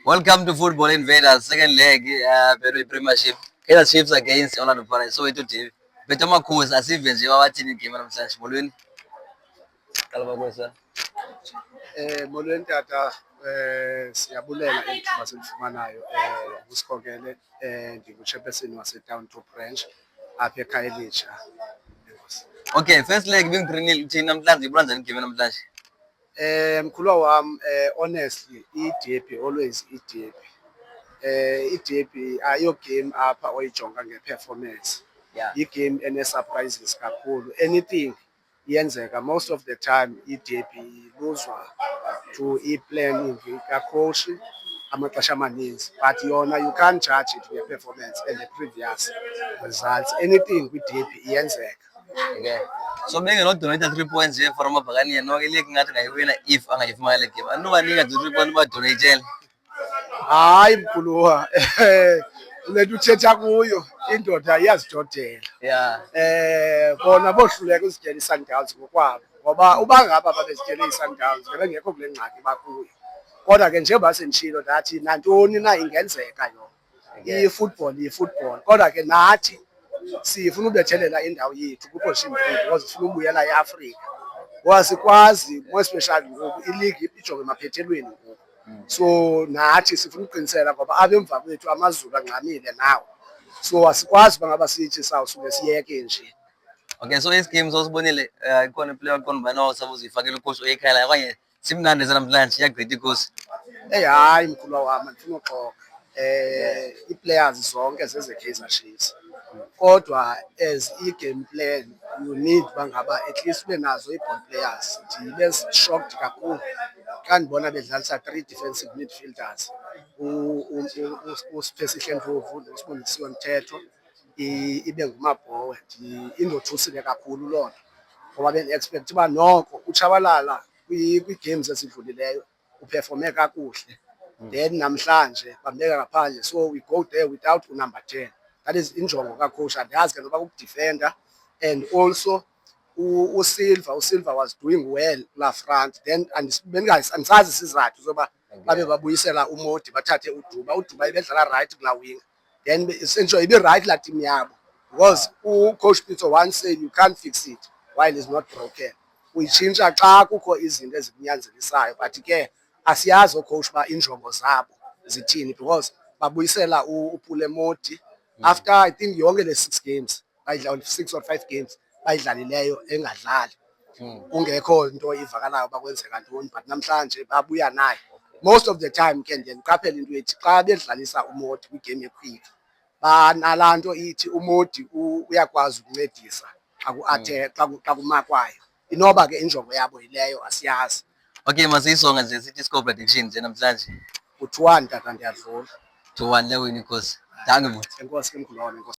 Welcome to Football Invaders, second leg, Premiership. Kaizer Chiefs against Orlando Pirates. So today, Betoma Coast, as if you are watching the game of Sash Molwin. Molweni tata, siyabulela ithuba silifumanayo ukusikhokele ndingu-chairperson wase-Town Two Branch apha eKhayelitsha. Okay, first leg being 3-0 uthini namhlanje ibona njani game namhlanje? Mkhulwa wam, honestly i-derby always i-derby. I-derby ayo game apha oyijonga nge-performance. I-game ene-surprises kakhulu. Anything iyenzeka, most of the time i-derby iluzwa to i-planning kacoach amaxesha amaninzi, but yona you can't judge it nge-performance and the previous results. Anything kwi-derby iyenzeka. Okay. So bengenodonate 3 points here for Mabhakani no ke league ngathi ngayiwina if angayifumana le game. Anobanika 3 points badonate. Hayi mkhuluwa, ulethu uthetha kuyo indoda iyazidodela. Bona bohluleka uzityela i-Sundowns ngokwabo, ngoba uba ngaba babezityele i-Sundowns bengekho kule ngxaki bakuyo. Kodwa ke njengoba senditshilo ndathi nantoni na ingenzeka yona. I-football yi-football, kodwa ke nathi sifuna ubethelela indawo yethu ku-position 3 because sifuna ubuyela eAfrika. Ngoba sikwazi, more especially ngoku i-league ijonge emaphethelweni ngoku. So nathi sifuna uqiniseka ngoba apha emva kwethu amazulu angxamile nawo. So asikwazi bangaba sithi sawusuke siyeke nje. Okay, so this game sosibonile ikhona player khona bana osabuzifakela ucoach oyekhaya okanye simnandi namhlanje yagqitha icoach. Hayi mkhulwa wami ndifuna uxoxa. I-players zonke zeze-Kaizer Chiefs. Kodwa as i-game plan you need bangaba at least ube nazo i-ball players. Ndibe shocked kakhulu xa ndibona bedlalisa 3 defensive midfielders. uSiphesihle Ndlovu noSibonisiwe Mthetho ibe nguMabhowe. Indothusile kakhulu loo nto ngoba beni-expect uba noko uTshabalala kwi-games ezidlulileyo uperforme kakuhle. Then namhlanje bambeka ngaphandle, so we go there without number 10. That is injongo kacoach. Andazi ke noba kukudefenda, and also uSilva was doing well la front. Then andisazi isizathu soba babe babuyisela uModi bathathe uDuba. uDuba ibedlala right kula wing, then essentially ibe right la team yabo, because ucoach Pitso once said you can't fix it while it's not broken. Uyitshintsha xa kukho izinto ezikunyanzelisayo, but ke asiyazi coach ba injongo zabo zithini, because babuyisela uPule Modi after I think yonke le 6 games bayidlala 6 or 5 games bayidlalileyo engadlali. Kungekho into ivakalayo bakwenzeka ntoni, but namhlanje babuya naye. Most of the time ke ndiye ndiqaphela into ethi xa bedlalisa uModi kwigame yequick banalaa nto ithi uModi uyakwazi ukuncedisa xa kumakwayo. Inoba ke injongo yabo yileyo, asiyazi. Okay, masiyisonga nje sithi score prediction nje namhlanje. U-2-1 tata, ndiyadlula. 2-1 lewini inkosi. Danke. Enkosi ke mkhulu wami.